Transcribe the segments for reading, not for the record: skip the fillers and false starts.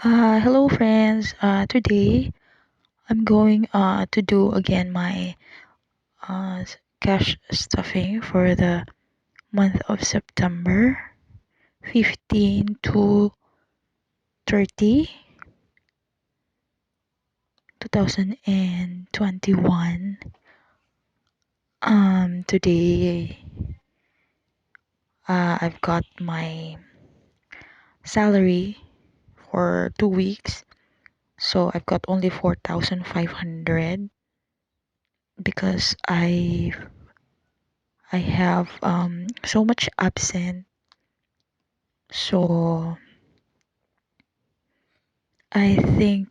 Hello friends. Today I'm going to do again my cash stuffing for the month of September 15 to 30, 2021. Today I've got my salary for 2 weeks, so I've got only 4,500 because I have so much absent. So I think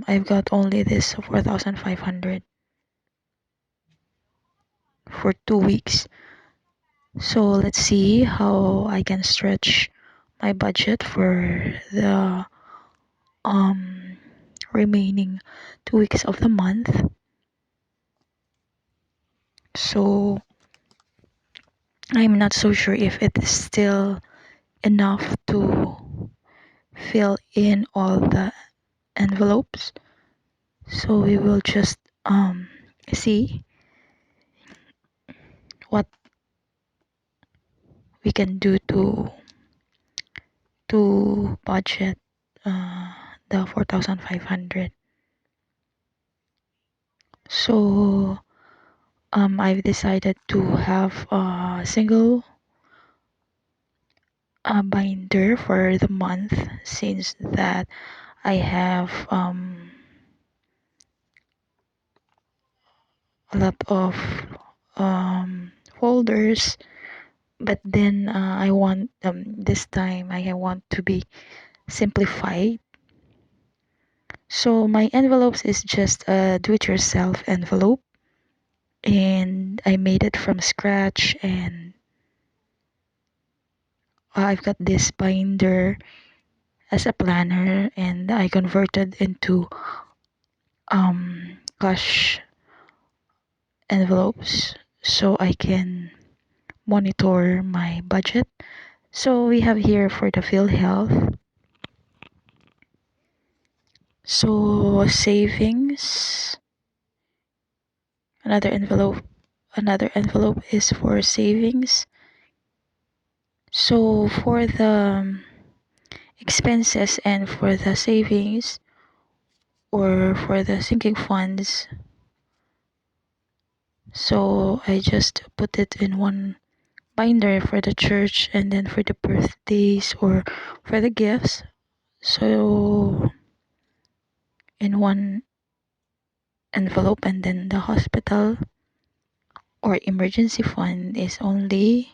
I've got only this 4,500 for 2 weeks. So let's see how I can stretch my budget for the um remaining 2 weeks of the month. So I'm not so sure if it is still enough to fill in all the envelopes. So we will just see what we can do to budget the 4,500. So I've decided to have a single binder for the month, since that I have a lot of folders, but then I want this time I want to be simplified. So my envelopes is just a do-it-yourself envelope, and I made it from scratch. And I've got this binder as a planner, and I converted into cash envelopes so I can monitor my budget. So we have here for the PhilHealth. So savings, another envelope, another envelope is for savings. So for the expenses and for the savings or for the sinking funds, so I just put it in one binder for the church, and then for the birthdays or for the gifts, so in one envelope. And then the hospital or emergency fund is only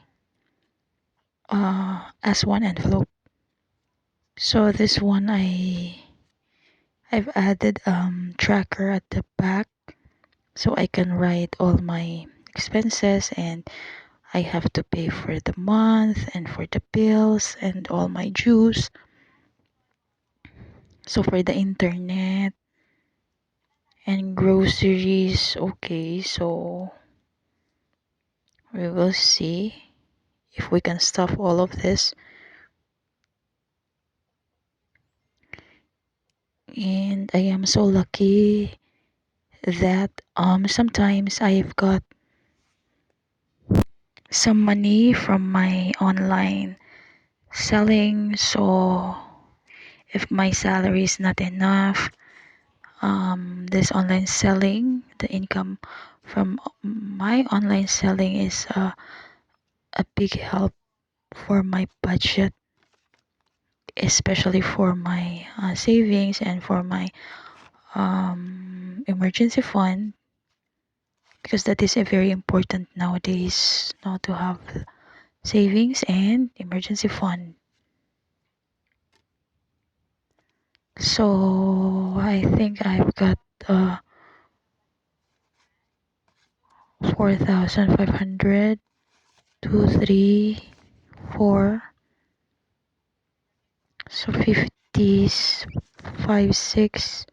as one envelope. So this one I've added tracker at the back, so I can write all my expenses, and I have to pay for the month and for the bills and all my dues. So for the internet and groceries, okay, so we will see if we can stuff all of this. And I am so lucky that sometimes I've got some money from my online selling. So if my salary is not enough, this online selling, the income from my online selling is a big help for my budget, especially for my savings and for my emergency fund, because that is a very important nowadays now to have savings and emergency fund. So I think I've got 4,500, 2, 3, 4, so 50s, 5, 6,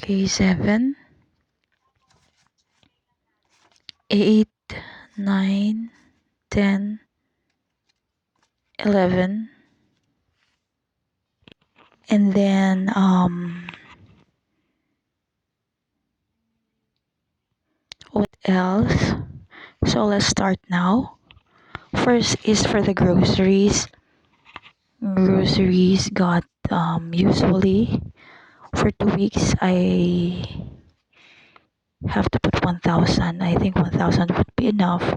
okay, 7, 8, 9, 10, 11. And then what else? So let's start now. First is for the groceries. Groceries got usually for 2 weeks I have to put 1,000. I think 1,000 would be enough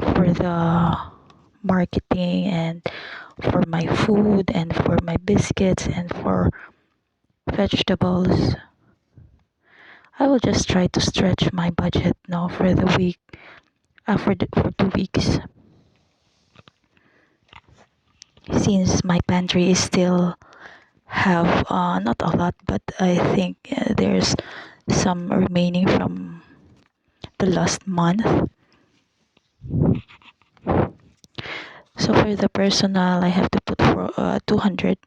for the marketing and for my food and for my biscuits and for vegetables. I will just try to stretch my budget now for the week, for 2 weeks, since my pantry is still have not a lot, but I think there's some remaining from the last month. So for the personal, I have to put for 200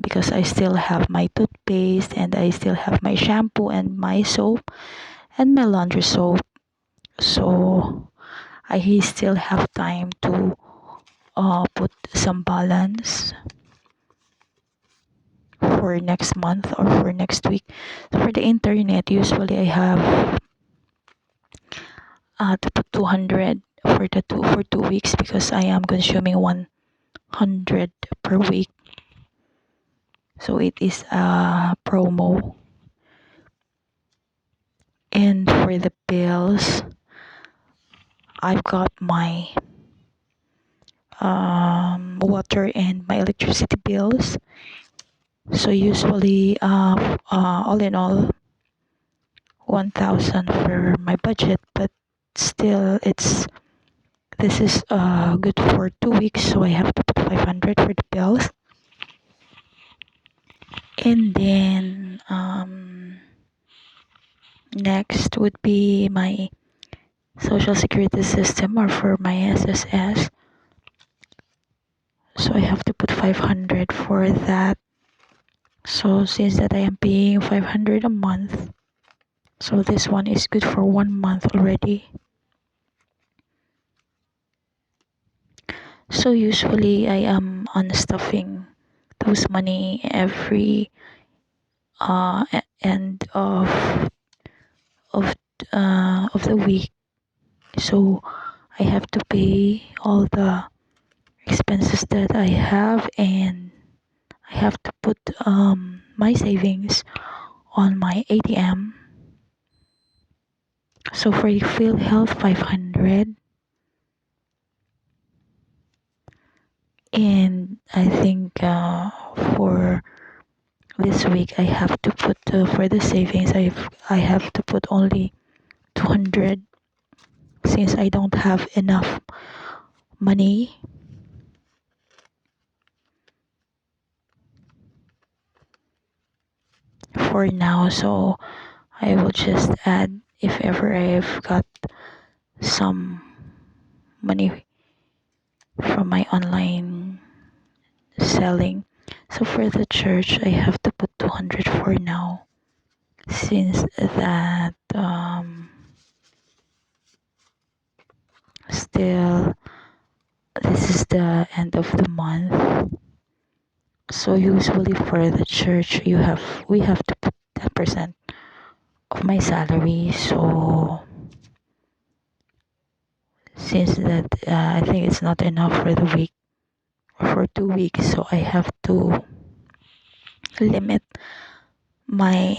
because I still have my toothpaste and I still have my shampoo and my soap and my laundry soap. So I still have time to put some balance for next month or for next week. So for the internet, usually I have to put 200 for 2 weeks because I am consuming 100 per week. So it is a promo. And for the bills, I've got my water and my electricity bills. So usually, all in all, 1,000 for my budget, but still, this is good for 2 weeks, so I have to put 500 for the bills. And then next would be my social security system or for my SSS. So I have to put 500 for that. So since that I am paying 500 a month, so this one is good for 1 month already. So usually I am unstuffing those money every end of of the week. So I have to pay all the expenses that I have, and I have to put my savings on my ATM. So for Field Health 500, and I think for this week I have to put for the savings I have to put only 200 since I don't have enough money for now. So I will just add if ever I've got some money from my online selling. So for the church, I have to put 200 for now, since that still this is the end of the month. So usually for the church, we have to put 10% of my salary. So since that I think it's not enough for the week or for 2 weeks, so I have to limit my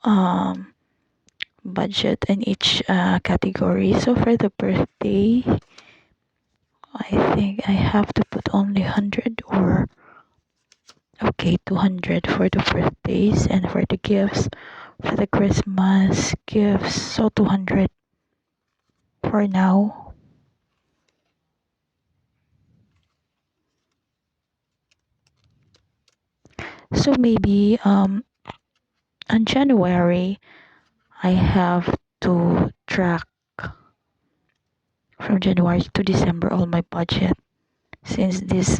um budget in each category. So for the birthday, I think I have to put only 100 or okay 200 for the birthdays, and for the gifts for the Christmas gifts, so 200 for now. So maybe on January I have to track from January to December all my budget, since this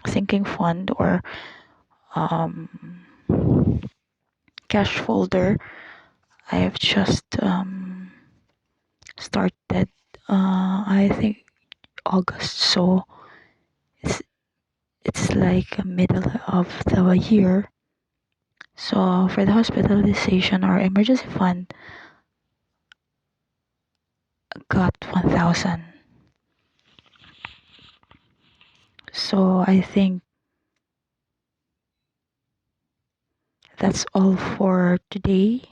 sinking fund or um cash folder I've just started I think August, so it's it's like middle of the year. So for the hospitalization or emergency fund got 1,000. So I think that's all for today.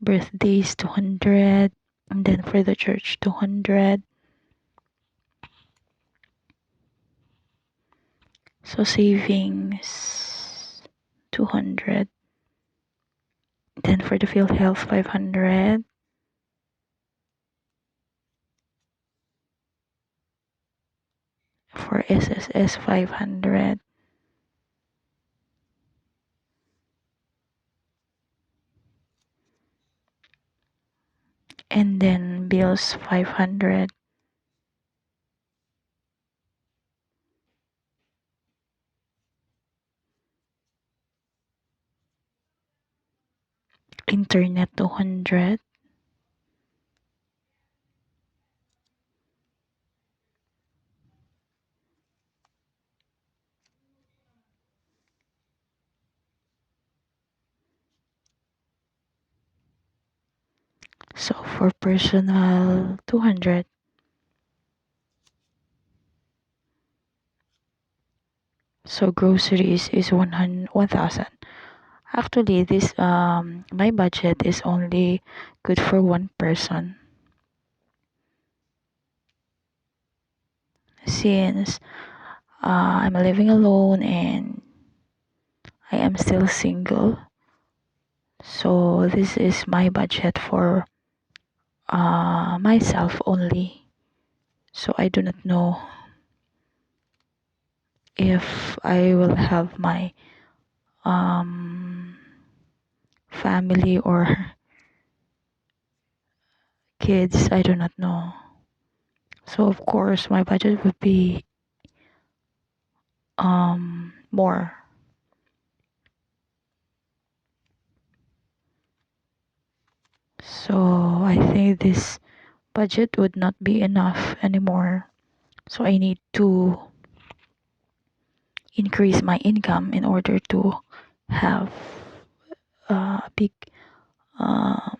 Birthdays 200, and then for the church 200. So savings 200. Then for the field health 500. For SSS 500. And then bills 500. Internet 200. So for personal 200. So groceries is 1,000. Actually, this my budget is only good for one person since I'm living alone and I am still single. So this is my budget for myself only. So I do not know if I will have my um, family or kids. I do not know. So of course my budget would be more. So I think this budget would not be enough anymore. So I need to increase my income in order to have a big um,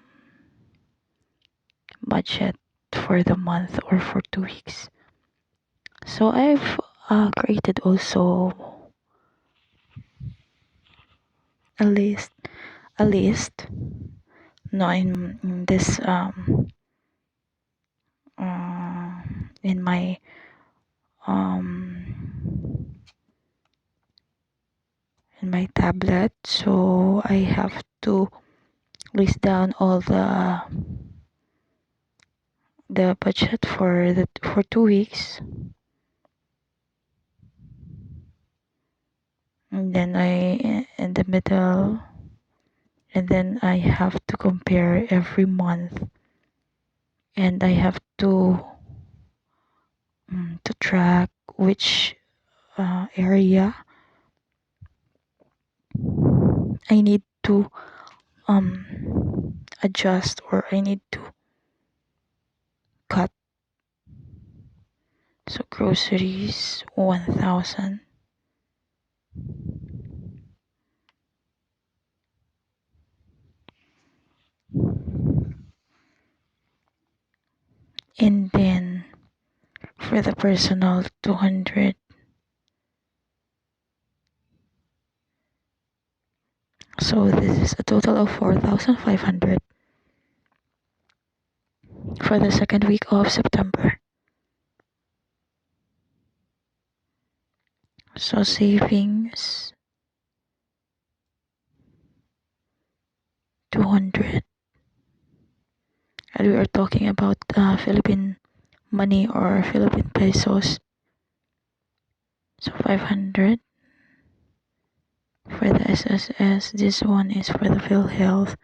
budget for the month or for 2 weeks. So I've created also a list, a list. No, in this uh, in my um in my tablet. So I have to list down all the budget for 2 weeks, and then I in the middle, and then I have to compare every month, and I have to track which area I need to adjust or I need to cut. So groceries 1,000, and then for the personal 200. So this is a total of 4,500 for the second week of September. So savings 200. And we are talking about Philippine money or Philippine pesos. So 500 for the SSS. This one is for the PhilHealth.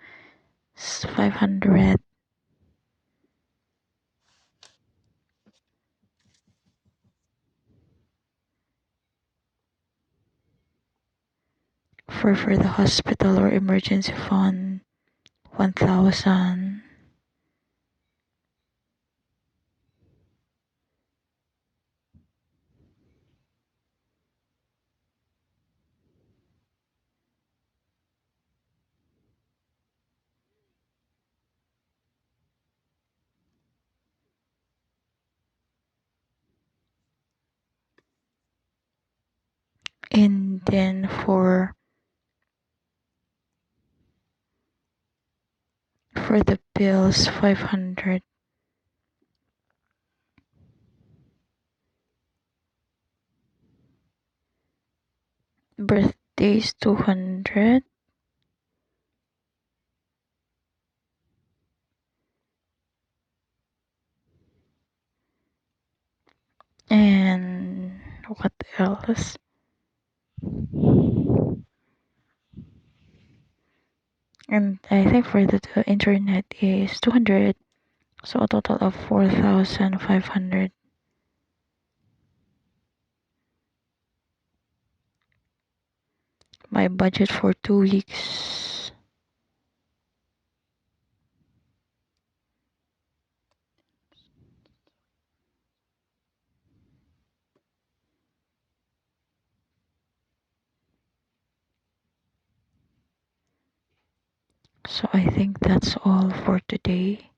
500. For the hospital or emergency fund 1,000. then for the bills, 500. Birthdays, 200. And what else? And I think for the internet is 200. So a total of 4,500. My budget for 2 weeks. So I think that's all for today.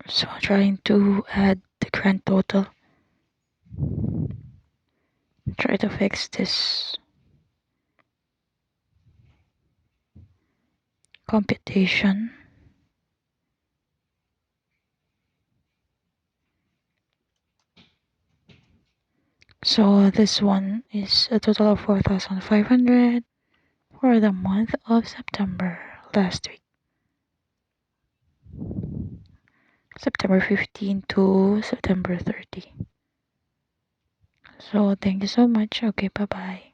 So trying to add the grand total. Try to fix this computation. So this one is a total of 4,500 for the month of September last week. September 15 to September 30. So thank you so much. Okay, bye-bye.